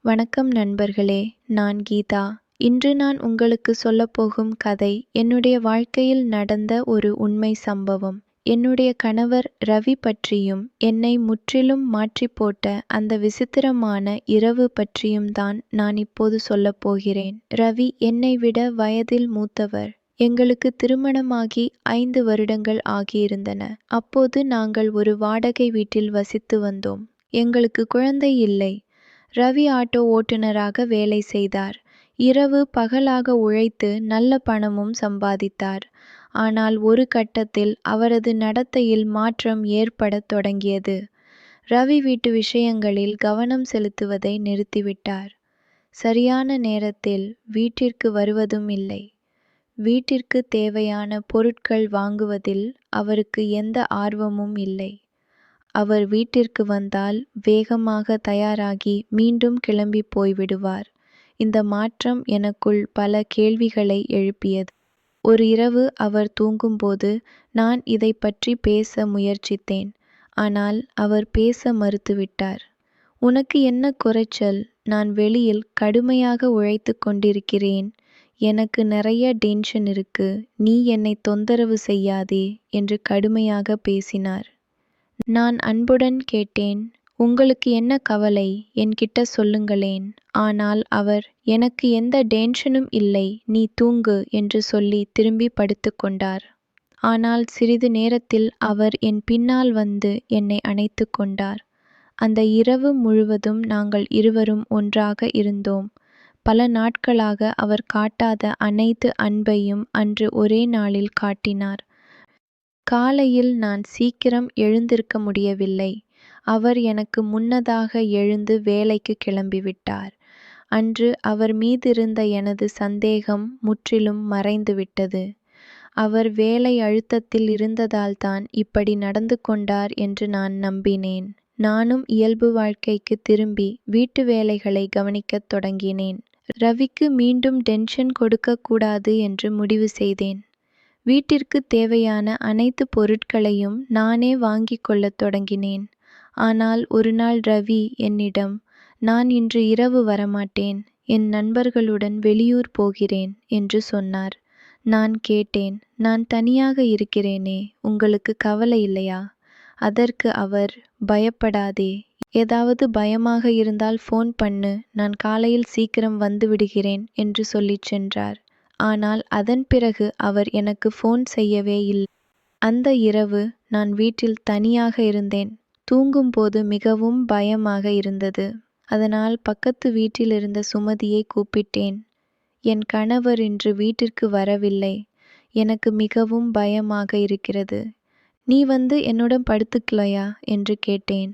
வணக்கம் நண்பர்களே, நான் கீதா. இன்று நான் உங்களுக்கு சொல்லப்போகும் கதை என்னுடைய வாழ்க்கையில் நடந்த ஒரு உண்மை சம்பவம். என்னுடைய கணவர் ரவி பற்றியும் என்னை முற்றிலும் மாற்றிப் போட்ட அந்த விசித்திரமான இரவு பற்றியும் தான் நான் இப்போது சொல்லப்போகிறேன். ரவி என்னை விட வயதில் மூத்தவர். எங்களுக்கு திருமணமாகி 5 வருடங்கள் ஆகியிருந்தன. அப்போது நாங்கள் ஒரு வாடகை வீட்டில் வசித்து வந்தோம். எங்களுக்கு குழந்தை இல்லை. ரவி ஆட்டோ ஓட்டுநராக வேலை செய்தார். இரவு பகலாக உழைத்து நல்ல பணமும் சம்பாதித்தார். ஆனால் ஒரு கட்டத்தில் அவரது நடத்தையில் மாற்றம் ஏற்படத் தொடங்கியது. ரவி வீட்டு விஷயங்களில் கவனம் செலுத்துவதை நிறுத்திவிட்டார். சரியான நேரத்தில் வீட்டிற்கு வருவதும் இல்லை. வீட்டிற்கு தேவையான பொருட்கள் வாங்குவதில் அவருக்கு எந்த ஆர்வமும் இல்லை. அவர் வீட்டிற்கு வந்தால் வேகமாக தயாராகி மீண்டும் கிளம்பி போய்விடுவார். இந்த மாற்றம் எனக்குள் பல கேள்விகளை எழுப்பியது. ஒரு இரவு அவர் தூங்கும்போது நான் இதை பற்றி பேச முயற்சித்தேன். ஆனால் அவர் பேச மறுத்துவிட்டார். "உனக்கு என்ன குறைச்சல்? நான் வெளியில் கடுமையாக உழைத்து கொண்டிருக்கிறேன். எனக்கு நிறைய டென்ஷன் இருக்கு. நீ என்னை தொந்தரவு செய்யாதே" என்று கடுமையாக பேசினார். நான் அன்புடன் கேட்டேன், "உங்களுக்கு என்ன கவலை? என்கிட்ட சொல்லுங்களேன்." ஆனால் அவர், "எனக்கு எந்த டென்ஷனும் இல்லை, நீ தூங்கு" என்று சொல்லி திரும்பி படுத்துக்கொண்டார். ஆனால் சிறிது நேரத்தில் அவர் என் பின்னால் வந்து என்னை அணைத்து கொண்டார். அந்த இரவு முழுவதும் நாங்கள் இருவரும் ஒன்றாக இருந்தோம். பல நாட்களாக அவர் காட்டாத அனைத்து அன்பையும் அன்று ஒரே நாளில் காட்டினார். காலையில் நான் சீக்கிரம் எழுந்திருக்க முடியவில்லை. அவர் எனக்கு முன்னதாக எழுந்து வேலைக்கு கிளம்பிவிட்டார். அன்று அவர் மீதிருந்த எனது சந்தேகம் முற்றிலும் மறைந்துவிட்டது. அவர் வேலை அழுத்தத்தில் இருந்ததால்தான் இப்படி நடந்து கொண்டார் என்று நான் நம்பினேன். நானும் இயல்பு வாழ்க்கைக்கு திரும்பி வீட்டு வேலைகளை கவனிக்கத் தொடங்கினேன். ரவிக்கு மீண்டும் டென்ஷன் கொடுக்கக்கூடாது என்று முடிவு செய்தேன். வீட்டிற்கு தேவையான அனைத்து பொருட்களையும் நானே வாங்கிக் கொள்ளத் தொடங்கினேன். ஆனால் ஒரு நாள் ரவி என்னிடம், "நான் இன்று இரவு வரமாட்டேன். என் நண்பர்களுடன் வெளியூர் போகிறேன்" என்று சொன்னார். நான் கேட்டேன், "நான் தனியாக இருக்கிறேனே, உங்களுக்கு கவலை இல்லையா?" அதற்கு அவர், "பயப்படாதே. ஏதாவது பயமாக இருந்தால் ஃபோன் பண்ணு. நான் காலையில் சீக்கிரம் வந்துவிடுகிறேன்" என்று சொல்லிச் சென்றார். ஆனால் அதன் பிறகு அவர் எனக்கு ஃபோன் செய்யவே இல்லை. அந்த இரவு நான் வீட்டில் தனியாக இருந்தேன். தூங்கும்போது மிகவும் பயமாக இருந்தது. அதனால் பக்கத்து வீட்டில் இருந்த சுமதியை கூப்பிட்டேன். "என் கணவர் இன்று வீட்டிற்கு வரவில்லை. எனக்கு மிகவும் பயமாக இருக்கிறது. நீ வந்து என்னுடன் படுத்துக்கலையா?" என்று கேட்டேன்.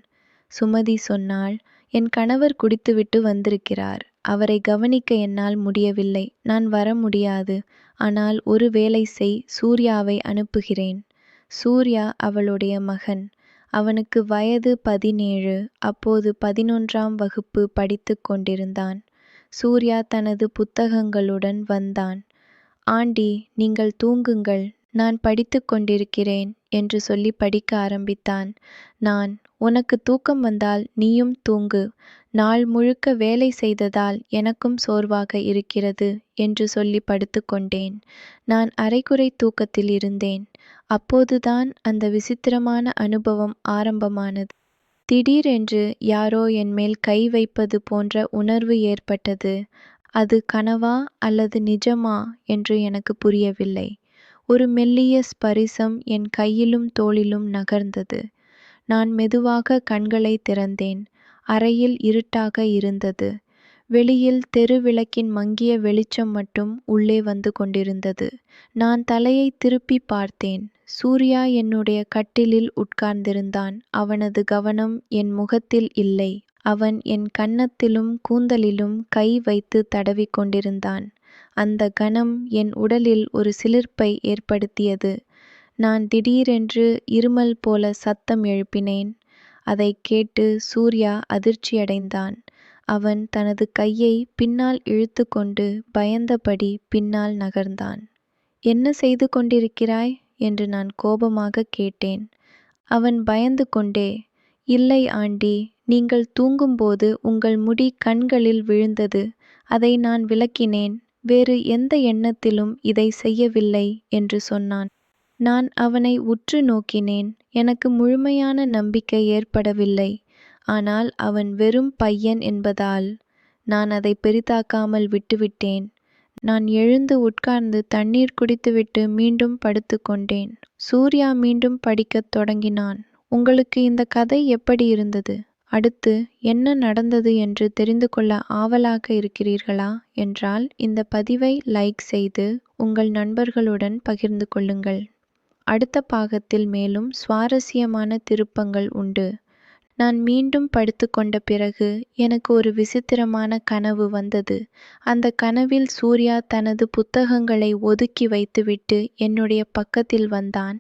சுமதி சொன்னாள், "என் கணவர் குடித்துவிட்டு வந்திருக்கிறார். அவரை கவனிக்க என்னால் முடியவில்லை. நான் வர முடியாது. ஆனால் ஒரு வேலை செய், சூர்யாவை அனுப்புகிறேன்." சூர்யா அவளுடைய மகன். அவனுக்கு வயது 17. அப்போது 11ஆம் வகுப்பு படித்துக் கொண்டிருந்தான். சூர்யா தனது புத்தகங்களுடன் வந்தான். "ஆண்டி, நீங்கள் தூங்குங்கள். நான் படித்துக் கொண்டிருக்கிறேன்" என்று சொல்லி படிக்க ஆரம்பித்தான். நான், "உனக்கு தூக்கம் வந்தால் நீயும் தூங்கு. நாள் முழுக்க வேலை செய்ததால் எனக்கும் சோர்வாக இருக்கிறது" என்று சொல்லி படுத்துக்கொண்டேன். நான் அரைகுறை தூக்கத்தில் இருந்தேன். அப்போதுதான் அந்த விசித்திரமான அனுபவம் ஆரம்பமானது. திடீரென்று யாரோ என்மேல் கை வைப்பது போன்ற உணர்வு ஏற்பட்டது. அது கனவா அல்லது நிஜமா என்று எனக்கு புரியவில்லை. ஒரு மெல்லிய ஸ்பரிசம் என் கையிலும் தோளிலும் நகர்ந்தது. நான் மெதுவாக கண்களை திறந்தேன். அறையில் இருட்டாக இருந்தது. வெளியில் தெரு விளக்கின் மங்கிய வெளிச்சம் மட்டும் உள்ளே வந்து கொண்டிருந்தது. நான் தலையை திருப்பி பார்த்தேன். சூர்யா என்னுடைய கட்டிலில் உட்கார்ந்திருந்தான். அவனது கவனம் என் முகத்தில் இல்லை. அவன் என் கன்னத்திலும் கூந்தலிலும் கை வைத்து தடவிக் கொண்டிருந்தான். அந்த கணம் என் உடலில் ஒரு சிலிர்ப்பை ஏற்படுத்தியது. நான் திடீரென்று இருமல் போல சத்தம் எழுப்பினேன். அதைக் கேட்டு சூர்யா அதிர்ச்சியடைந்தான். அவன் தனது கையை பின்னால் இழுத்து கொண்டு பயந்தபடி பின்னால் நகர்ந்தான். "என்ன செய்து கொண்டிருக்கிறாய்?" என்று நான் கோபமாக கேட்டேன். அவன் பயந்து கொண்டே, "இல்லை ஆண்டி, நீங்கள் தூங்கும்போது உங்கள் முடி கண்களில் விழுந்தது. அதை நான் விலக்கினேன். வேறு எந்த எண்ணத்திலும் இதை செய்யவில்லை என்று சொன்னான். நான் அவனை உற்று நோக்கினேன். எனக்கு முழுமையான நம்பிக்கை ஏற்படவில்லை. ஆனால் அவன் வெறும் பையன் என்பதால் நான் அதை பெரிதாக்காமல் விட்டுவிட்டேன். நான் எழுந்து உட்கார்ந்து தண்ணீர் குடித்துவிட்டு மீண்டும் படுத்துக்கொண்டேன். சூர்யா மீண்டும் படிக்கத் தொடங்கினான். உங்களுக்கு இந்த கதை எப்படி இருந்தது? அடுத்து என்ன நடந்தது என்று தெரிந்து கொள்ள ஆவலாக இருக்கிறீர்களா? என்றால் இந்த பதிவை லைக் செய்து உங்கள் நண்பர்களுடன் பகிர்ந்து கொள்ளுங்கள். அடுத்த பாகத்தில் மேலும் சுவாரஸ்யமான திருப்பங்கள் உண்டு. நான் மீண்டும் படுத்துக்கொண்ட பிறகு எனக்கு ஒரு விசித்திரமான கனவு வந்தது. அந்த கனவில் சூர்யா தனது புத்தகங்களை ஒதுக்கி வைத்துவிட்டு என்னுடைய பக்கத்தில் வந்தான்.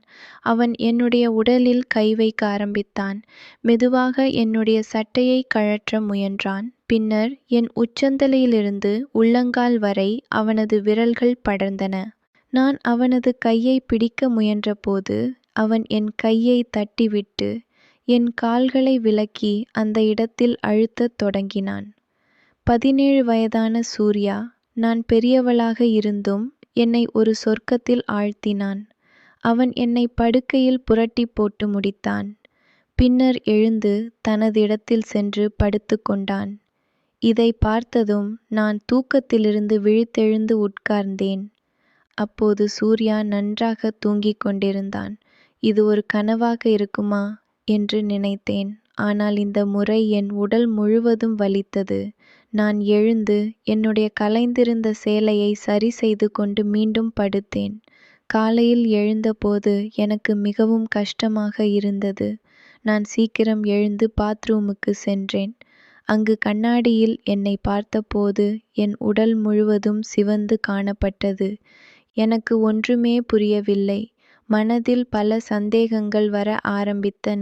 அவன் என்னுடைய உடலில் கை வைக்க ஆரம்பித்தான். மெதுவாக என்னுடைய சட்டையை கழற்ற முயன்றான். பின்னர் என் உச்சந்தலையிலிருந்து உள்ளங்கால் வரை அவனது விரல்கள் படர்ந்தன. நான் அவனது கையை பிடிக்க முயன்றபோது அவன் என் கையை தட்டிவிட்டு என் கால்களை விலக்கி அந்த இடத்தில் அழுத்தத் தொடங்கினான். 17 வயதான சூர்யா நான் பெரியவளாக இருந்தும் என்னை ஒரு சொர்க்கத்தில் ஆழ்த்தினான். அவன் என்னை படுக்கையில் புரட்டி போட்டு முடித்தான். பின்னர் எழுந்து தனது இடத்தில் சென்று படுத்து கொண்டான். இதை பார்த்ததும் நான் தூக்கத்திலிருந்து விழித்தெழுந்து உட்கார்ந்தேன். அப்போது சூர்யா நன்றாக தூங்கிக் கொண்டிருந்தான். இது ஒரு கனவாக இருக்குமா என்று நினைத்தேன். ஆனால் இந்த முறை என் உடல் முழுவதும் வலித்தது. நான் எழுந்து என்னுடைய கலைந்திருந்த சேலையை சரி செய்து கொண்டு மீண்டும் படுத்தேன். காலையில் எழுந்தபோது எனக்கு மிகவும் கஷ்டமாக இருந்தது. நான் சீக்கிரம் எழுந்து பாத்ரூமுக்கு சென்றேன். அங்கு கண்ணாடியில் என்னை பார்த்தபோது என் உடல் முழுவதும் சிவந்து காணப்பட்டது. எனக்கு ஒன்றுமே புரியவில்லை. மனதில் பல சந்தேகங்கள் வர ஆரம்பித்தன.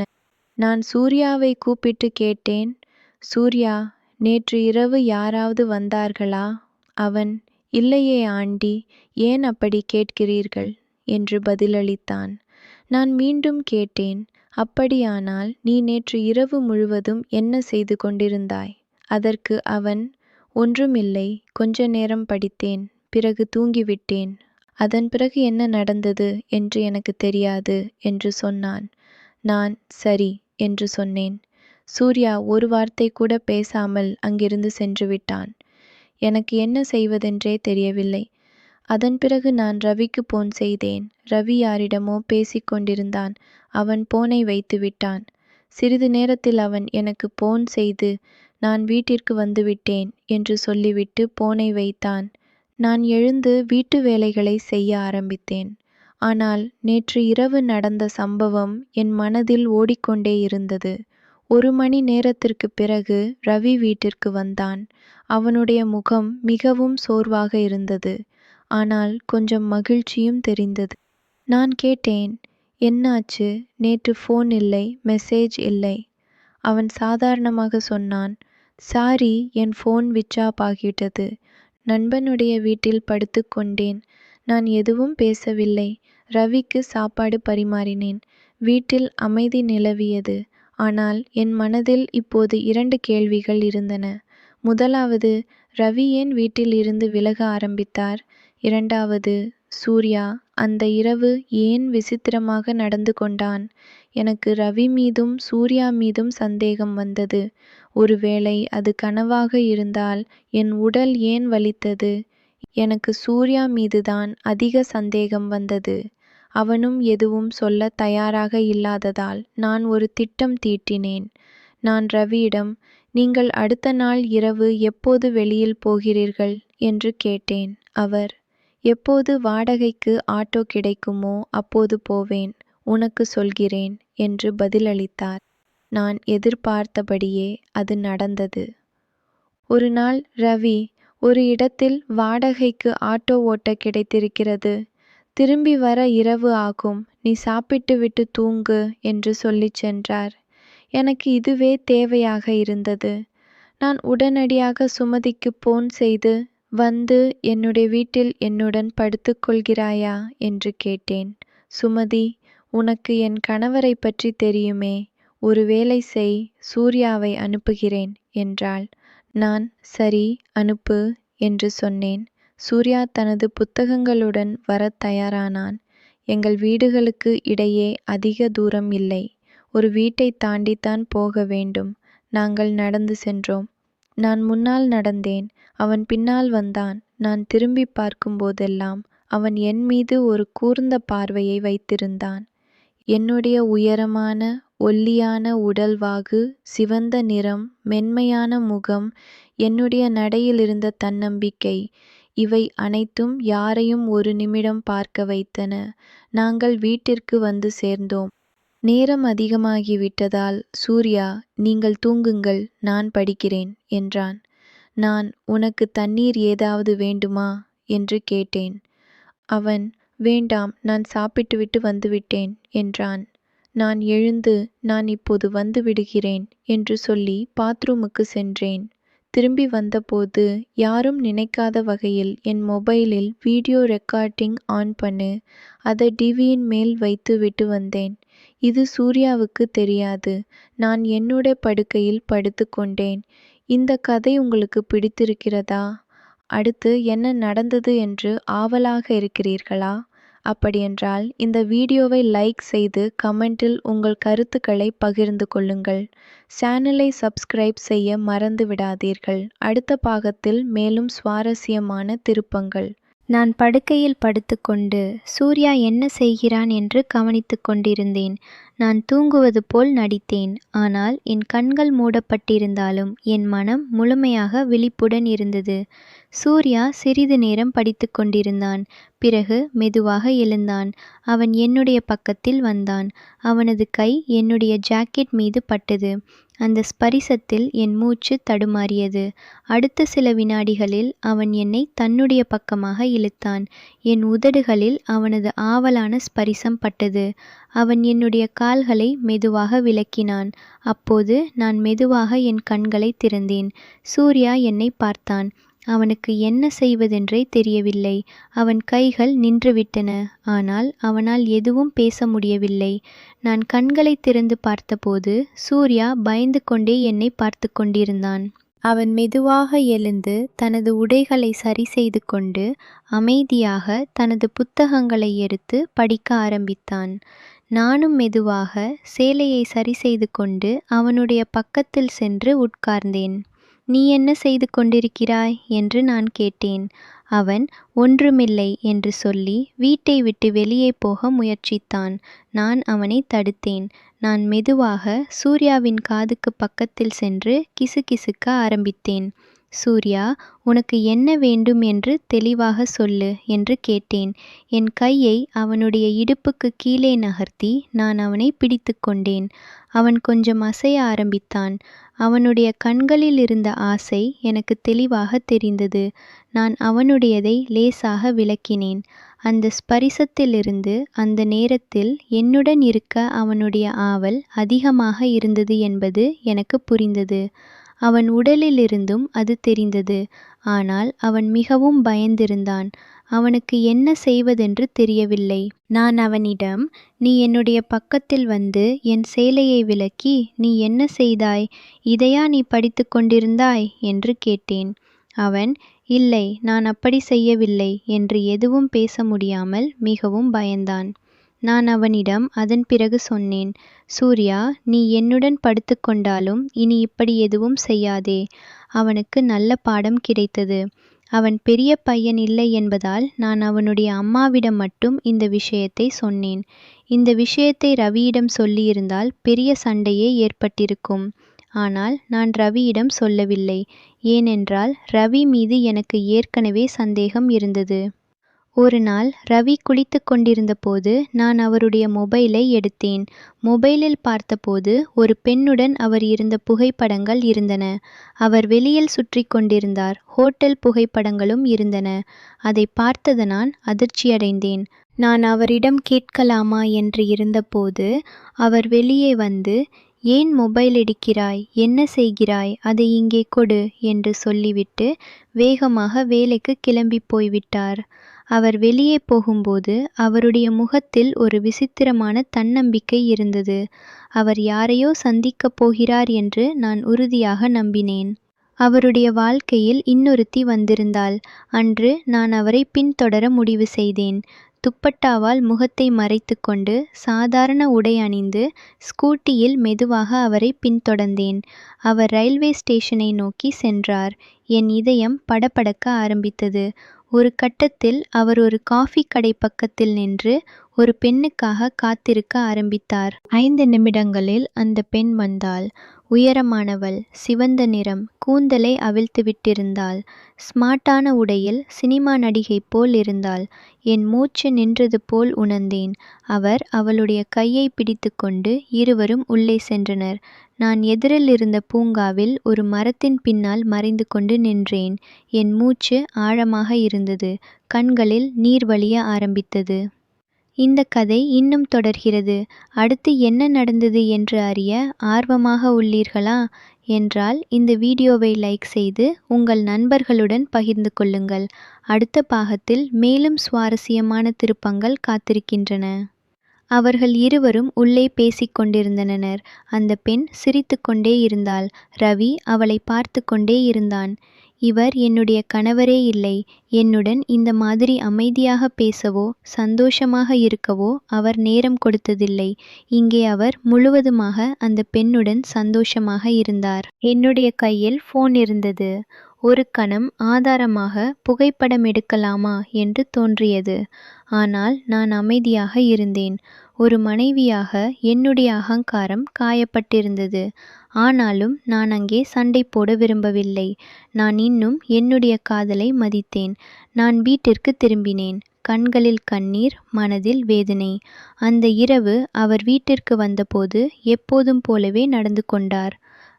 நான் சூர்யாவை கூப்பிட்டு கேட்டேன், சூர்யா, நேற்று இரவு யாராவது வந்தார்களா? அவன், இல்லையே ஆண்டி, ஏன் அப்படி கேட்கிறீர்கள் என்று பதிலளித்தான். நான் மீண்டும் கேட்டேன், அப்படியானால் நீ நேற்று இரவு முழுவதும் என்ன செய்து கொண்டிருந்தாய்? அதற்கு அவன், ஒன்றுமில்லை, கொஞ்ச நேரம் படித்தேன், பிறகு தூங்கிவிட்டேன். அதன் பிறகு என்ன நடந்தது என்று எனக்கு தெரியாது என்று சொன்னான். நான் சரி என்று சொன்னேன். சூர்யா ஒரு வார்த்தை கூட பேசாமல் அங்கிருந்து சென்று விட்டான். எனக்கு என்ன செய்வதென்றே தெரியவில்லை. அதன் பிறகு நான் ரவிக்கு போன் செய்தேன். ரவி யாரிடமோ பேசிக் கொண்டிருந்தான். அவன் போனை வைத்து விட்டான். சிறிது நேரத்தில் அவன் எனக்கு போன் செய்து நான் வீட்டிற்கு வந்துவிட்டேன் என்று சொல்லிவிட்டு போனை வைத்தான். நான் எழுந்து வீட்டு வேலைகளை செய்ய ஆரம்பித்தேன். ஆனால் நேற்று இரவு நடந்த சம்பவம் என் மனதில் ஓடிக்கொண்டே இருந்தது. 1 மணி நேரத்திற்கு பிறகு ரவி வீட்டிற்கு வந்தான். அவனுடைய முகம் மிகவும் சோர்வாக இருந்தது. ஆனால் கொஞ்சம் மகிழ்ச்சியும் தெரிந்தது. நான் கேட்டேன், என்னாச்சு? நேற்று ஃபோன் இல்லை, மெசேஜ் இல்லை. அவன் சாதாரணமாக சொன்னான், சாரி, என் ஃபோன் விச் ஆஃப் ஆகிவிட்டது. நண்பனுடைய வீட்டில் படுத்து கொண்டேன். நான் எதுவும் பேசவில்லை. ரவிக்கு சாப்பாடு பரிமாறினேன். வீட்டில் அமைதி நிலவியது. ஆனால் என் மனதில் இப்போது 2 கேள்விகள் இருந்தன. முதலாவது, ரவி ஏன் வீட்டில் இருந்து விலக ஆரம்பித்தார்? இரண்டாவது, சூர்யா அந்த இரவு ஏன் விசித்திரமாக நடந்து கொண்டான்? எனக்கு ரவி மீதும் சூர்யா மீதும் சந்தேகம் வந்தது. ஒருவேளை அது கனவாக இருந்தால் என் உடல் ஏன் வலித்தது? எனக்கு சூர்யா மீதுதான் அதிக சந்தேகம் வந்தது. அவனும் எதுவும் சொல்ல தயாராக இல்லாததால் நான் ஒரு திட்டம் தீட்டினேன். நான் ரவியிடம், நீங்கள் அடுத்த நாள் இரவு எப்போது வெளியில் போகிறீர்கள் என்று கேட்டேன். அவர், எப்போது வாடகைக்கு ஆட்டோ கிடைக்குமோ அப்போது போவேன், உனக்கு சொல்கிறேன் என்று பதிலளித்தார். நான் எதிர்பார்த்தபடியே அது நடந்தது. ஒரு நாள் ரவி, ஒரு இடத்தில் வாடகைக்கு ஆட்டோ ஓட்ட கிடைத்திருக்கிறது. திரும்பி வர இரவு ஆகும். நீ சாப்பிட்டு விட்டு தூங்கு என்று சொல்லிச் சென்றார். எனக்கு இதுவே தேவையாக இருந்தது. நான் உடனடியாக சுமதிக்கு போன் செய்து, வந்து என்னுடைய வீட்டில் என்னுடன் படுத்துக்கொள்கிறாயா என்று கேட்டேன். சுமதி, உனக்கு என் கணவரை பற்றி தெரியுமே, ஒரு வேலை செய், சூர்யாவை அனுப்புகிறேன் என்றாள். நான் சரி அனுப்பு என்று சொன்னேன். சூர்யா தனது புத்தகங்களுடன் வரத் தயாரானான். எங்கள் வீடுகளுக்கு இடையே அதிக தூரம் இல்லை. ஒரு வீட்டைத் தாண்டித்தான் போக வேண்டும். நாங்கள் நடந்து சென்றோம். நான் முன்னால் நடந்தேன். அவன் பின்னால் வந்தான். நான் திரும்பிப் பார்க்கும்போதெல்லாம் அவன் என் மீது ஒரு கூர்ந்த பார்வையை வைத்திருந்தான். என்னுடைய உயரமான ஒல்லியான உடல்வாகு, சிவந்த நிறம், மென்மையான முகம், என்னுடைய நடையிலிருந்த தன்னம்பிக்கை, இவை அனைத்தும் யாரையும் ஒரு நிமிடம் பார்க்க வைத்தன. நாங்கள் வீட்டிற்கு வந்து சேர்ந்தோம். நேரம் அதிகமாகிவிட்டதால் சூர்யா, நீங்கள் தூங்குங்கள், நான் படிக்கிறேன் என்றான். நான், உனக்கு தண்ணீர் ஏதாவது வேண்டுமா என்று கேட்டேன். அவன், வேண்டாம், நான் சாப்பிட்டுவிட்டு வந்துவிட்டேன் என்றான். நான் எழுந்து, நான் இப்போது வந்து விடுகிறேன் என்று சொல்லி பாத்ரூமுக்கு சென்றேன். திரும்பி வந்தபோது யாரும் நினைக்காத வகையில் என் மொபைலில் வீடியோ ரெக்கார்டிங் ஆன் பண்ணு, அதை டிவியின் மேல் வைத்து விட்டு வந்தேன். இது சூர்யாவுக்கு தெரியாது. நான் என்னுடைய படுக்கையில் படுத்துக்கொண்டேன். இந்த கதை உங்களுக்கு பிடித்திருக்கிறதா? அடுத்து என்ன நடந்தது என்று ஆவலாக இருக்கிறீர்களா? அப்படியென்றால் இந்த வீடியோவை லைக் செய்து கமெண்டில் உங்கள் கருத்துக்களை பகிர்ந்து கொள்ளுங்கள். சேனலை சப்ஸ்கிரைப் செய்ய மறந்து விடாதீர்கள். அடுத்த பாகத்தில் மேலும் சுவாரஸ்யமான திருப்பங்கள். நான் படுக்கையில் படுத்துக்கொண்டு சூர்யா என்ன செய்கிறான் என்று கவனித்துக் கொண்டிருந்தேன். நான் தூங்குவது போல் நடித்தேன். ஆனால் என் கண்கள் மூடப்பட்டிருந்தாலும் என் மனம் முழுமையாக விழிப்புடன் இருந்தது. சூர்யா சிறிது நேரம் படித்து கொண்டிருந்தான். பிறகு மெதுவாக எழுந்தான். அவன் என்னுடைய பக்கத்தில் வந்தான். அவனது கை என்னுடைய ஜாக்கெட் மீது பட்டது. அந்த ஸ்பரிசத்தில் என் மூச்சு தடுமாறியது. அடுத்த சில வினாடிகளில் அவன் என்னை தன்னுடைய பக்கமாக இழுத்தான். என் உதடுகளில் அவனது ஆவலான ஸ்பரிசம் பட்டது. அவன் என்னுடைய கால்களை மெதுவாக விலக்கினான். அப்போது நான் மெதுவாக என் கண்களை திறந்தேன். சூர்யா என்னை பார்த்தான். அவனுக்கு என்ன செய்வதென்றே தெரியவில்லை. அவன் கைகள் நின்றுவிட்டன. ஆனால் அவனால் எதுவும் பேச முடியவில்லை. நான் கண்களை திறந்து பார்த்தபோது சூர்யா பயந்து கொண்டே என்னை பார்த்து கொண்டிருந்தான். அவன் மெதுவாக எழுந்து தனது உடைகளை சரி செய்து கொண்டு அமைதியாக தனது புத்தகங்களை எடுத்து படிக்க ஆரம்பித்தான். நானும் மெதுவாக சேலையை சரி செய்து கொண்டு அவனுடைய பக்கத்தில் சென்று உட்கார்ந்தேன். நீ என்ன செய்து கொண்டிருக்கிறாய் என்று நான் கேட்டேன். அவன் ஒன்றுமில்லை என்று சொல்லி வீட்டை விட்டு வெளியே போக முயற்சித்தான். நான் அவனை தடுத்தேன். நான் மெதுவாக சூர்யாவின் காதுக்கு பக்கத்தில் சென்று கிசுகிசுக்க ஆரம்பித்தேன். சூர்யா, உனக்கு என்ன வேண்டும் என்று தெளிவாக சொல்லு என்று கேட்டேன். என் கையை அவனுடைய இடுப்புக்கு கீழே நகர்த்தி நான் அவனை பிடித்து கொண்டேன். அவன் கொஞ்சம் அசைய ஆரம்பித்தான். அவனுடைய கண்களில் இருந்த ஆசை எனக்கு தெளிவாக தெரிந்தது. நான் அவனுடையதை லேசாக விலக்கினேன். அந்த ஸ்பரிசத்திலிருந்து அந்த நேரத்தில் என்னுடன் இருக்க அவனுடைய ஆவல் அதிகமாக இருந்தது என்பது எனக்கு புரிந்தது. அவன் உடலிலிருந்தும் அது தெரிந்தது. ஆனால் அவன் மிகவும் பயந்திருந்தான். அவனுக்கு என்ன செய்வதென்று தெரியவில்லை. நான் அவனிடம், நீ என்னுடைய பக்கத்தில் வந்து என் சேலையை விலக்கி நீ என்ன செய்தாய்? இதையா நீ படித்து கொண்டிருந்தாய் என்று கேட்டேன். அவன், இல்லை, நான் அப்படி செய்யவில்லை என்று எதுவும் பேச முடியாமல் மிகவும் பயந்தான். நான் அவனிடம் அதன் பிறகு சொன்னேன், சூர்யா, நீ என்னுடன் படுத்து கொண்டாலும் இனி இப்படி எதுவும் செய்யாதே. அவனுக்கு நல்ல பாடம் கிடைத்தது. அவன் பெரிய பையன் இல்லை என்பதால் நான் அவனுடைய அம்மாவிடம் மட்டும் இந்த விஷயத்தை சொன்னேன். இந்த விஷயத்தை ரவியிடம் சொல்லியிருந்தால் பெரிய சண்டையே ஏற்பட்டிருக்கும். ஆனால் நான் ரவியிடம் சொல்லவில்லை. ஏனென்றால் ரவி மீது எனக்கு ஏற்கனவே சந்தேகம் இருந்தது. ஒரு நாள் ரவி குளித்து கொண்டிருந்த போது நான் அவருடைய மொபைலை எடுத்தேன். மொபைலில் பார்த்தபோது ஒரு பெண்ணுடன் அவர் இருந்த புகைப்படங்கள் இருந்தன. அவர் வெளியில் சுற்றி கொண்டிருந்தார். ஹோட்டல் புகைப்படங்களும் இருந்தன. அதை பார்த்தது நான் அதிர்ச்சியடைந்தேன். நான் அவரிடம் கேட்கலாமா என்று இருந்தபோது அவர் வெளியே வந்து, ஏன் மொபைல் எடுக்கிறாய்? என்ன செய்கிறாய்? அதை இங்கே கொடு என்று சொல்லிவிட்டு வேகமாக வேலைக்கு கிளம்பி போய்விட்டார். அவர் வெளியே போகும்போது அவருடைய முகத்தில் ஒரு விசித்திரமான தன்னம்பிக்கை இருந்தது. அவர் யாரையோ சந்திக்கப் போகிறார் என்று நான் உறுதியாக நம்பினேன். அவருடைய வாழ்க்கையில் இன்னொருத்தி வந்திருந்தாள். அன்று நான் அவரை பின்தொடர முடிவு செய்தேன். துப்பட்டாவால் முகத்தை மறைத்துக்கொண்டு சாதாரண உடை அணிந்து ஸ்கூட்டியில் மெதுவாக அவரை பின்தொடர்ந்தேன். அவர் ரயில்வே ஸ்டேஷனை நோக்கி சென்றார். என் இதயம் படபடக்க ஆரம்பித்தது. ஒரு கட்டத்தில் அவர் ஒரு காஃபி கடை பக்கத்தில் நின்று ஒரு பெண்ணுக்காக காத்திருக்க ஆரம்பித்தார். 5 நிமிடங்களில் அந்த பெண் வந்தாள். உயரமானவள், சிவந்த நிறம், கூந்தலை அவிழ்த்துவிட்டிருந்தாள். ஸ்மார்ட்டான உடையில் சினிமா நடிகை போல் இருந்தாள். என் மூச்சு நின்றது போல் உணர்ந்தேன். அவர் அவளுடைய கையை பிடித்துக்கொண்டு இருவரும் உள்ளே சென்றனர். நான் எதிரில் இருந்த பூங்காவில் ஒரு மரத்தின் பின்னால் மறைந்து கொண்டு நின்றேன். என் மூச்சு ஆழமாக இருந்தது. கண்களில் நீர் வழிய ஆரம்பித்தது. இந்த கதை இன்னும் தொடர்கிறது. அடுத்து என்ன நடந்தது என்று அறிய ஆர்வமாக உள்ளீர்களா? என்றால் இந்த வீடியோவை லைக் செய்து உங்கள் நண்பர்களுடன் பகிர்ந்து கொள்ளுங்கள். அடுத்த பாகத்தில் மேலும் சுவாரஸ்யமான திருப்பங்கள் காத்திருக்கின்றன. அவர்கள் இருவரும் உள்ளே பேசிக் கொண்டிருந்தனர். அந்த பெண் சிரித்துக்கொண்டே இருந்தாள். ரவி அவளை பார்த்து கொண்டே இருந்தான். இவர் என்னுடைய கணவரே இல்லை. என்னுடன் இந்த மாதிரி அமைதியாக பேசவோ சந்தோஷமாக இருக்கவோ அவர் நேரம் கொடுத்ததில்லை. இங்கே அவர் முழுவதுமாக அந்த பெண்ணுடன் சந்தோஷமாக இருந்தார். என்னுடைய கையில் போன் இருந்தது. ஒரு கணம் ஆதாரமாக புகைப்படம் எடுக்கலாமா என்று தோன்றியது. ஆனால் நான் அமைதியாக இருந்தேன். ஒரு மனைவியாக என்னுடைய அகங்காரம் காயப்பட்டிருந்தது. ஆனாலும் நான் அங்கே சண்டை போட விரும்பவில்லை. நான் இன்னும் என்னுடைய காதலை மதித்தேன். நான் வீட்டிற்கு திரும்பினேன். கண்களில் கண்ணீர், மனதில் வேதனை. அந்த இரவு அவர் வீட்டிற்கு வந்தபோது எப்போதும் போலவே நடந்து கொண்டார்.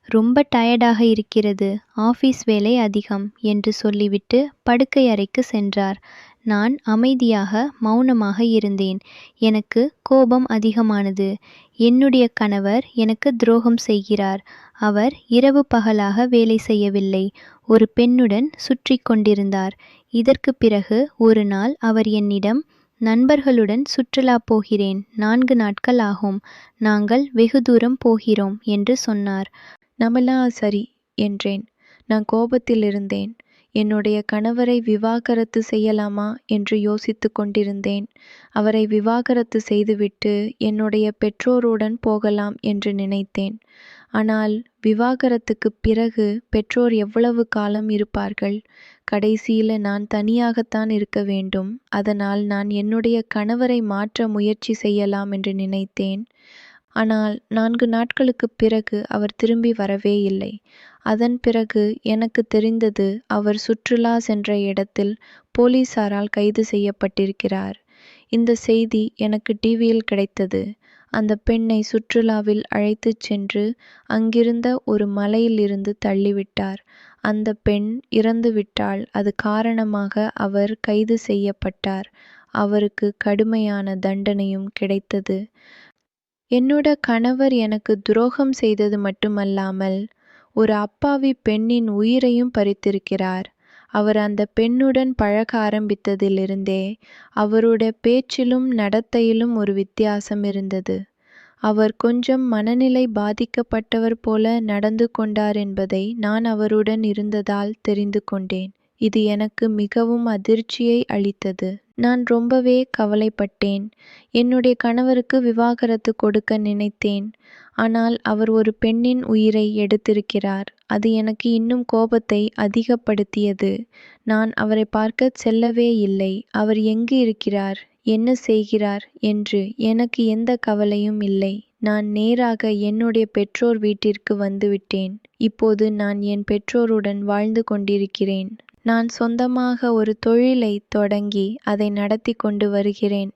ரொம்ப டயர்டாக இருக்கிறது, ஆஃபீஸ் வேலை அதிகம் என்று சொல்லிவிட்டு படுக்கை அறைக்கு சென்றார். நான் அமைதியாக மௌனமாக இருந்தேன். எனக்கு கோபம் அதிகமானது. என்னுடைய கணவர் எனக்கு துரோகம் செய்கிறார். அவர் இரவு பகலாக வேலை செய்யவில்லை. ஒரு பெண்ணுடன் சுற்றி கொண்டிருந்தார். இதற்கு பிறகு ஒரு நாள் அவர் என்னிடம், நண்பர்களுடன் சுற்றுலா போகிறேன், 4 நாட்கள் ஆகும், நாங்கள் வெகு தூரம் போகிறோம் என்று சொன்னார். நம்மளா சரி என்றேன். நான் கோபத்தில் இருந்தேன். என்னுடைய கணவரை விவாகரத்து செய்யலாமா என்று யோசித்து கொண்டிருந்தேன். அவரை விவாகரத்து செய்துவிட்டு என்னுடைய பெற்றோருடன் போகலாம் என்று நினைத்தேன். ஆனால் விவாகரத்துக்கு பிறகு பெற்றோர் எவ்வளவு காலம் இருப்பார்கள்? கடைசியில் நான் தனியாகத்தான் இருக்க வேண்டும். அதனால் நான் என்னுடைய கணவரை மாற்ற முயற்சி செய்யலாம் என்று நினைத்தேன். ஆனால் 4 நாட்களுக்குப் பிறகு அவர் திரும்பி வரவே இல்லை. அதன் பிறகு எனக்கு தெரிந்தது, அவர் சுற்றுலா சென்ற இடத்தில் போலீசாரால் கைது செய்யப்பட்டிருக்கிறார். இந்த செய்தி எனக்கு டிவியில் கிடைத்தது. அந்த பெண்ணை சுற்றுலாவில் அழைத்துச் சென்று அங்கிருந்த ஒரு மலையிலிருந்து தள்ளிவிட்டார். அந்த பெண் இறந்துவிட்டாள். அது காரணமாக அவர் கைது செய்யப்பட்டார். அவருக்கு கடுமையான தண்டனையும் கிடைத்தது. என்னோட கணவர் எனக்கு துரோகம் செய்தது மட்டுமல்லாமல் ஒரு அப்பாவி பெண்ணின் உயிரையும் பறித்திருக்கிறார். அவர் அந்த பெண்ணுடன் பழக ஆரம்பித்ததிலிருந்தே அவருடைய பேச்சிலும் நடத்தையிலும் ஒரு வித்தியாசம் இருந்தது. அவர் கொஞ்சம் மனநிலை பாதிக்கப்பட்டவர் போல நடந்து கொண்டார் என்பதை நான் அவருடன் இருந்ததால் தெரிந்து கொண்டேன். இது எனக்கு மிகவும் அதிர்ச்சியை அளித்தது. நான் ரொம்பவே கவலைப்பட்டேன். என்னுடைய கணவருக்கு விவாகரத்து கொடுக்க நினைத்தேன். ஆனால் அவர் ஒரு பெண்ணின் உயிரை எடுத்திருக்கிறார். அது எனக்கு இன்னும் கோபத்தை அதிகப்படுத்தியது. நான் அவரை பார்க்க செல்லவே இல்லை. அவர் எங்கு இருக்கிறார், என்ன செய்கிறார் என்று எனக்கு எந்த கவலையும் இல்லை. நான் நேராக என்னுடைய பெற்றோர் வீட்டிற்கு வந்துவிட்டேன். இப்போது நான் என் பெற்றோருடன் வாழ்ந்து கொண்டிருக்கிறேன். நான் சொந்தமாக ஒரு தொழிலை தொடங்கி அதை நடத்தி கொண்டு வருகிறேன்.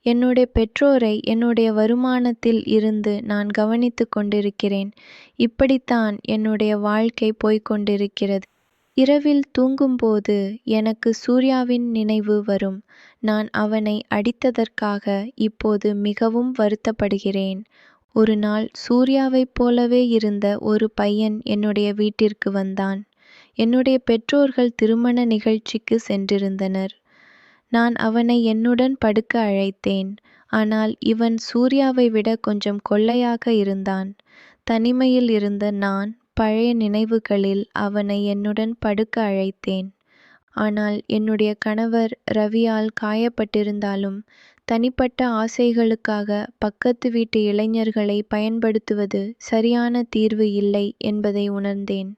என்னுடைய பெற்றோரை என்னுடைய வருமானத்தில் இருந்து நான் கவனித்து கொண்டிருக்கிறேன். இப்படித்தான் என்னுடைய வாழ்க்கை போய்கொண்டிருக்கிறது. இரவில் தூங்கும்போது எனக்கு சூர்யாவின் நினைவு வரும். நான் அவனை அடித்ததற்காக இப்போது மிகவும் வருத்தப்படுகிறேன். ஒரு நாள் சூர்யாவைப் போலவே இருந்த ஒரு பையன் என்னுடைய வீட்டிற்கு வந்தான். என்னுடைய பெற்றோர்கள் திருமண நிகழ்ச்சிக்கு சென்றிருந்தனர். நான் அவனை என்னுடன் படுக்க அழைத்தேன். ஆனால் இவன் சூர்யாவை விட கொஞ்சம் கொள்ளையாக இருந்தான். தனிமையில் இருந்த நான் பழைய நினைவுகளில் அவனை என்னுடன் படுக்க அழைத்தேன். ஆனால் என்னுடைய கணவர் ரவியால் காயப்பட்டிருந்தாலும் தனிப்பட்ட ஆசைகளுக்காக பக்கத்து வீட்டு இளைஞர்களை பயன்படுத்துவது சரியான தீர்வு இல்லை என்பதை உணர்ந்தேன்.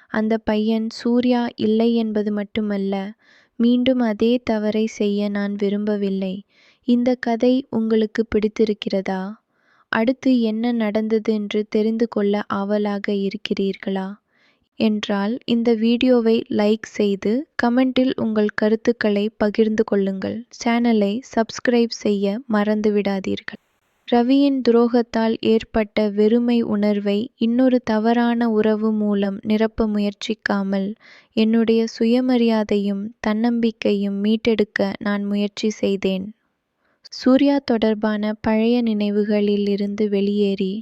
அந்த பையன் சூர்யா இல்லை என்பது மட்டுமல்ல, மீண்டும் அதே தவறை செய்ய நான் விரும்பவில்லை. இந்த கதை உங்களுக்கு பிடித்திருக்கிறதா? அடுத்து என்ன நடந்தது என்று தெரிந்து கொள்ள ஆவலாக இருக்கிறீர்களா? என்றால் இந்த வீடியோவை லைக் செய்து கமெண்டில் உங்கள் கருத்துக்களை பகிர்ந்து கொள்ளுங்கள். சேனலை சப்ஸ்கிரைப் செய்ய மறந்து விடாதீர்கள். ரவியின் துரோகத்தால் ஏற்பட்ட வெறுமை உணர்வை இன்னொரு தவறான உறவு மூலம் நிரப்ப முயற்சிக்காமல் என்னுடைய சுயமரியாதையும் தன்னம்பிக்கையும் மீட்டெடுக்க நான் முயற்சி செய்தேன். சூர்யா தொடர்பான பழைய நினைவுகளில் இருந்து வெளியேறி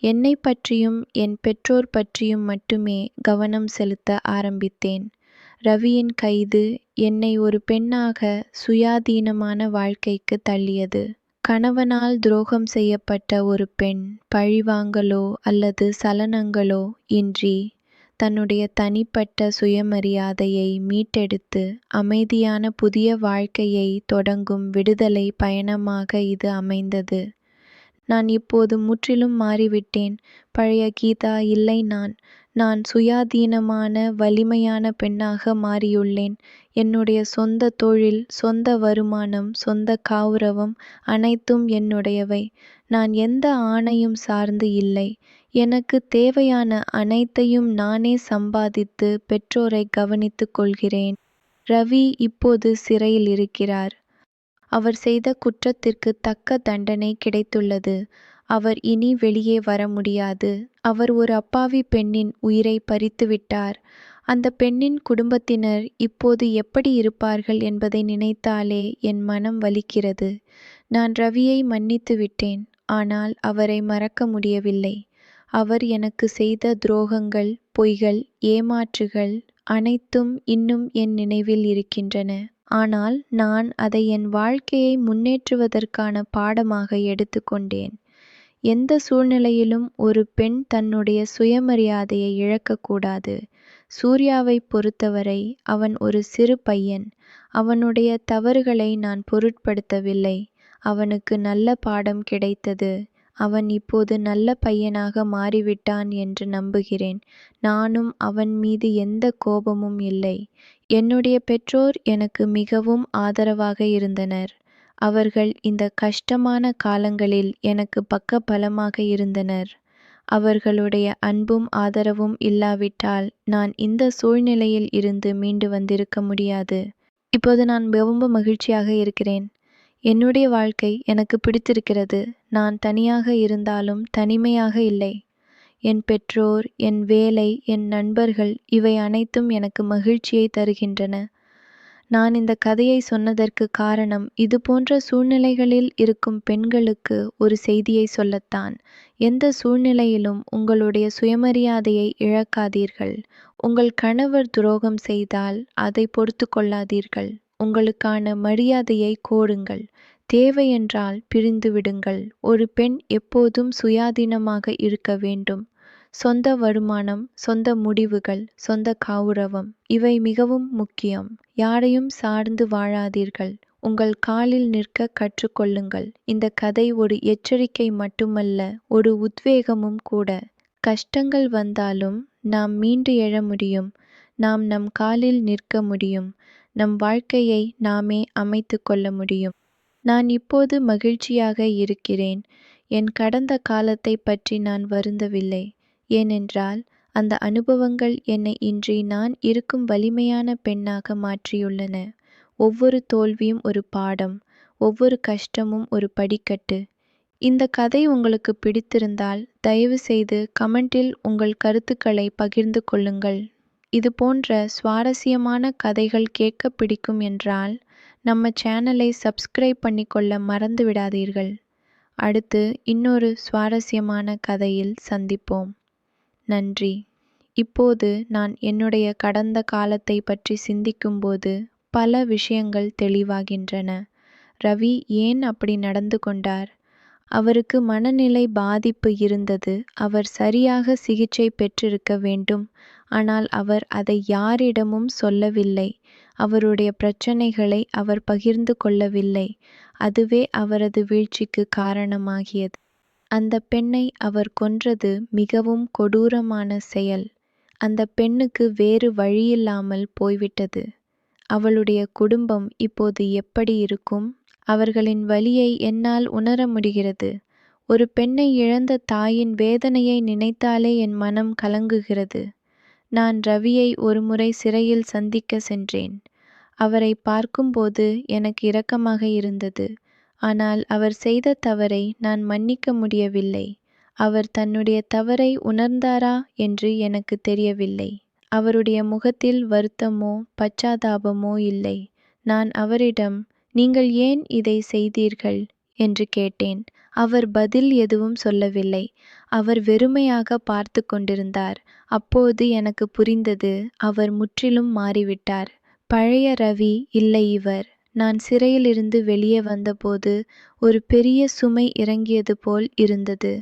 என்னை பற்றியும் என் பெற்றோர் பற்றியும் மட்டுமே கவனம் செலுத்த ஆரம்பித்தேன். ரவியின் கைது என்னை ஒரு பெண்ணாக சுயாதீனமான வாழ்க்கைக்கு தள்ளியது. கணவனால் துரோகம் செய்யப்பட்ட ஒரு பெண் பழிவாங்கலோ அல்லது சலனங்களோ இன்றி தன்னுடைய தனிப்பட்ட சுயமரியாதையை மீட்டெடுத்து அமைதியான புதிய வாழ்க்கையை தொடங்கும் விடுதலை பயணமாக இது அமைந்தது. நான் இப்போது முற்றிலும் மாறிவிட்டேன். பழைய கீதா இல்லை. நான் சுயாதீனமான வலிமையான பெண்ணாக மாறியுள்ளேன். என்னுடைய சொந்த தொழில், சொந்த வருமானம், சொந்த கௌரவம் அனைத்தும் என்னுடையவை. நான் எந்த ஆணையும் சார்ந்து இல்லை. எனக்கு தேவையான அனைத்தையும் நானே சம்பாதித்து பெற்றோரை கவனித்துக் கொள்கிறேன். ரவி இப்போது சிறையில் இருக்கிறார். அவர் செய்த குற்றத்திற்கு தக்க தண்டனை கிடைத்துள்ளது. அவர் இனி வெளியே வர முடியாது. அவர் ஒரு அப்பாவி பெண்ணின் உயிரை பறித்துவிட்டார். அந்த பெண்ணின் குடும்பத்தினர் இப்போது எப்படி இருப்பார்கள் என்பதை நினைத்தாலே என் மனம் வலிக்கிறது. நான் ரவியை மன்னித்து விட்டேன். ஆனால் அவரை மறக்க முடியவில்லை. அவர் எனக்கு செய்த துரோகங்கள், பொய்கள், ஏமாற்றுகள் அனைத்தும் இன்னும் என் நினைவில் இருக்கின்றன. ஆனால் நான் அதை என் வாழ்க்கையை முன்னேற்றுவதற்கான பாடமாக எடுத்துக்கொண்டேன். எந்த சூழ்நிலையிலும் ஒரு பெண் தன்னுடைய சுயமரியாதையை இழக்கக்கூடாது. சூர்யாவை பொறுத்தவரை அவன் ஒரு சிறு பையன். அவனுடைய தவறுகளை நான் பொருட்படுத்தவில்லை. அவனுக்கு நல்ல பாடம் கிடைத்தது. அவன் இப்போது நல்ல பையனாக மாறிவிட்டான் என்று நம்புகிறேன். நானும் அவன் மீது எந்த கோபமும் இல்லை. என்னுடைய பெற்றோர் எனக்கு மிகவும் ஆதரவாக இருந்தனர். அவர்கள் இந்த கஷ்டமான காலங்களில் எனக்கு பக்கபலமாக இருந்தனர். அவர்களுடைய அன்பும் ஆதரவும் இல்லாவிட்டால் நான் இந்த சூழ்நிலையில் இருந்து மீண்டு வந்திருக்க முடியாது. இப்போது நான் ரொம்ப மகிழ்ச்சியாக இருக்கிறேன். என்னுடைய வாழ்க்கை எனக்கு பிடித்திருக்கிறது. நான் தனியாக இருந்தாலும் தனிமையாக இல்லை. என் பெற்றோர், என் வேலை, என் நண்பர்கள் இவை அனைத்தும் எனக்கு மகிழ்ச்சியை தருகின்றன. நான் இந்த கதையை சொன்னதற்கு காரணம் இதுபோன்ற சூழ்நிலைகளில் இருக்கும் பெண்களுக்கு ஒரு செய்தியை சொல்லத்தான். எந்த சூழ்நிலையிலும் உங்களுடைய சுயமரியாதையை இழக்காதீர்கள். உங்கள் கணவர் துரோகம் செய்தால் அதை பொறுத்து கொள்ளாதீர்கள். உங்களுக்கான மரியாதையை கோருங்கள். தேவையென்றால் பிரிந்து விடுங்கள். ஒரு பெண் எப்போதும் சுயாதீனமாக இருக்க வேண்டும். சொந்த வருமானம், சொந்த முடிவுகள், சொந்த கௌரவம் இவை மிகவும் முக்கியம். யாரையும் சார்ந்து வாழாதீர்கள். உங்கள் காலில் நிற்க கற்றுக்கொள்ளுங்கள். இந்த கதை ஒரு எச்சரிக்கை மட்டுமல்ல, ஒரு உத்வேகமும் கூட. கஷ்டங்கள் வந்தாலும் நாம் மீண்டு எழ முடியும். நாம் நம் காலில் நிற்க முடியும். நம் வாழ்க்கையை நாமே அமைத்து கொள்ள முடியும். நான் இப்போது மகிழ்ச்சியாக இருக்கிறேன். என் கடந்த காலத்தை பற்றி நான் வருந்தவில்லை. ஏனென்றால் அந்த அனுபவங்கள் என்னை இன்று நான் இருக்கும் வலிமையான பெண்ணாக மாற்றியுள்ளன. ஒவ்வொரு தோல்வியும் ஒரு பாடம், ஒவ்வொரு கஷ்டமும் ஒரு படிக்கட்டு. இந்த கதை உங்களுக்கு பிடித்திருந்தால் தயவு செய்து கமெண்டில் உங்கள் கருத்துக்களை பகிர்ந்து கொள்ளுங்கள். இது போன்ற சுவாரஸ்யமான கதைகள் கேட்க பிடிக்கும் என்றால் நம்ம சேனலை சப்ஸ்கிரைப் பண்ணிக்கொள்ள மறந்து விடாதீர்கள். அடுத்து இன்னொரு சுவாரஸ்யமான கதையில் சந்திப்போம். நன்றி. இப்போது நான் என்னுடைய கடந்த காலத்தை பற்றி சிந்திக்கும்போது பல விஷயங்கள் தெளிவாகின்றன. ரவி ஏன் அப்படி நடந்து கொண்டார்? அவருக்கு மனநிலை பாதிப்பு இருந்தது. அவர் சரியாக சிகிச்சை பெற்றிருக்க வேண்டும். ஆனால் அவர் அதை யாரிடமும் சொல்லவில்லை. அவருடைய பிரச்சனைகளை அவர் பகிர்ந்து கொள்ளவில்லை. அதுவே அவரது வீழ்ச்சிக்கு காரணமாகியது. அந்த பெண்ணை அவர் கொன்றது மிகவும் கொடூரமான செயல். அந்த பெண்ணுக்கு வேறு வழியில்லாமல் போய்விட்டது. அவளுடைய குடும்பம் இப்போது எப்படி இருக்கும்? அவர்களின் வலியை என்னால் உணர முடிகிறது. ஒரு பெண்ணை இழந்த தாயின் வேதனையை நினைத்தாலே என் மனம் கலங்குகிறது. நான் ரவியை ஒருமுறை சிறையில் சந்திக்க சென்றேன். அவரை பார்க்கும்போது எனக்கு இரக்கமாக இருந்தது. ஆனால் அவர் செய்த தவறை நான் மன்னிக்க முடியவில்லை. அவர் தன்னுடைய தவறை உணர்ந்தாரா என்று எனக்கு தெரியவில்லை. அவருடைய முகத்தில் வருத்தமோ பச்சாதாபமோ இல்லை. நான் அவரிடம், நீங்கள் ஏன் இதை செய்தீர்கள் என்று கேட்டேன். அவர் பதில் எதுவும் சொல்லவில்லை. அவர் வெறுமையாக பார்த்து கொண்டிருந்தார். அப்போது எனக்கு புரிந்தது, அவர் முற்றிலும் மாறிவிட்டார். பழைய ரவி இல்லை இவர். நான் சிறையிலிருந்து வெளியே வந்தபோது ஒரு பெரிய சுமை இறங்கியது போல் இருந்தது.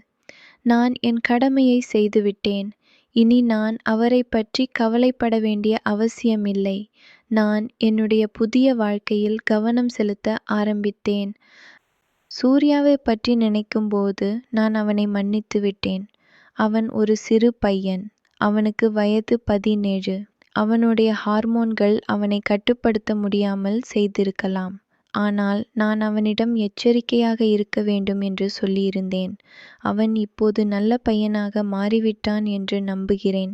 நான் என் கடமையை செய்துவிட்டேன். இனி நான் அவரை பற்றி கவலைப்பட வேண்டிய அவசியமில்லை. நான் என்னுடைய புதிய வாழ்க்கையில் கவனம் செலுத்த ஆரம்பித்தேன். சூர்யாவை பற்றி நினைக்கும்போது நான் அவனை மன்னித்து விட்டேன். அவன் ஒரு சிறு பையன். அவனுக்கு வயது 17. அவனுடைய ஹார்மோன்கள் அவனை கட்டுப்படுத்த முடியாமல் செய்திருக்கலாம். ஆனால் நான் அவனிடம் எச்சரிக்கையாக இருக்க வேண்டும் என்று சொல்லியிருந்தேன். அவன் இப்போது நல்ல பையனாக மாறிவிட்டான் என்று நம்புகிறேன்.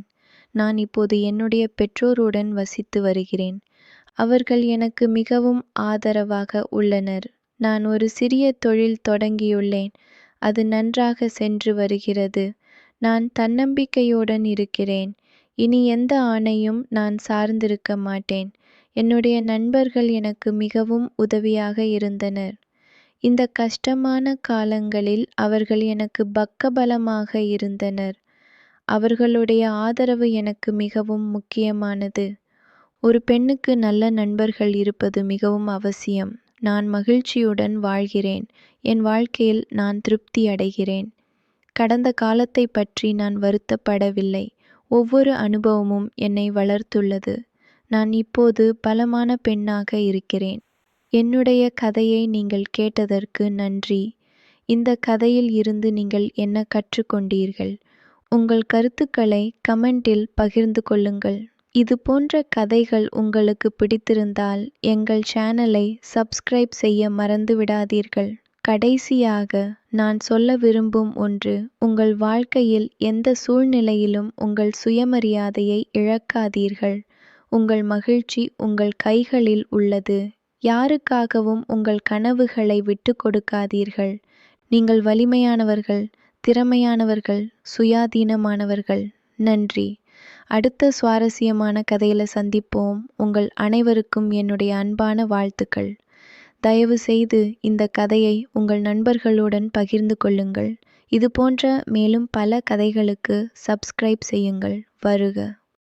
நான் இப்போது என்னுடைய பெற்றோருடன் வசித்து வருகிறேன். அவர்கள் எனக்கு மிகவும் ஆதரவாக உள்ளனர். நான் ஒரு சிறிய தொழில் தொடங்கியுள்ளேன். அது நன்றாக சென்று வருகிறது. நான் தன்னம்பிக்கையுடன் இருக்கிறேன். இனி எந்த ஆணையும் நான் சார்ந்திருக்க மாட்டேன். என்னுடைய நண்பர்கள் எனக்கு மிகவும் உதவியாக இருந்தனர். இந்த கஷ்டமான காலங்களில் அவர்கள் எனக்கு பக்கபலமாக இருந்தனர். அவர்களுடைய ஆதரவு எனக்கு மிகவும் முக்கியமானது. ஒரு பெண்ணுக்கு நல்ல நண்பர்கள் இருப்பது மிகவும் அவசியம். நான் மகிழ்ச்சியுடன் வாழ்கிறேன். என் வாழ்க்கையில் நான் திருப்தி அடைகிறேன். கடந்த காலத்தை பற்றி நான் வருத்தப்படவில்லை. ஒவ்வொரு அனுபவமும் என்னை வளர்த்துள்ளது. நான் இப்போது பலமான பெண்ணாக இருக்கிறேன். என்னுடைய கதையை நீங்கள் கேட்டதற்கு நன்றி. இந்த கதையில் இருந்து நீங்கள் என்ன கற்றுக்கொண்டீர்கள்? உங்கள் கருத்துக்களை கமெண்டில் பகிர்ந்து கொள்ளுங்கள். இது போன்ற கதைகள் உங்களுக்கு பிடித்திருந்தால் எங்கள் சேனலை சப்ஸ்கிரைப் செய்ய மறந்து விடாதீர்கள். கடைசியாக நான் சொல்ல விரும்பும் ஒன்று, உங்கள் வாழ்க்கையில் எந்த சூழ்நிலையிலும் உங்கள் சுயமரியாதையை இழக்காதீர்கள். உங்கள் மகிழ்ச்சி உங்கள் கைகளில் உள்ளது. யாருக்காகவும் உங்கள் கனவுகளை விட்டு கொடுக்காதீர்கள். நீங்கள் வலிமையானவர்கள், திறமையானவர்கள், சுயாதீனமானவர்கள். நன்றி. அடுத்த சுவாரஸ்யமான கதையில சந்திப்போம். உங்கள் அனைவருக்கும் என்னுடைய அன்பான வாழ்த்துக்கள். தயவு செய்து இந்த கதையை உங்கள் நண்பர்களுடன் பகிர்ந்து கொள்ளுங்கள். இது போன்ற மேலும் பல கதைகளுக்கு சப்ஸ்கிரைப் செய்யுங்கள். வருக.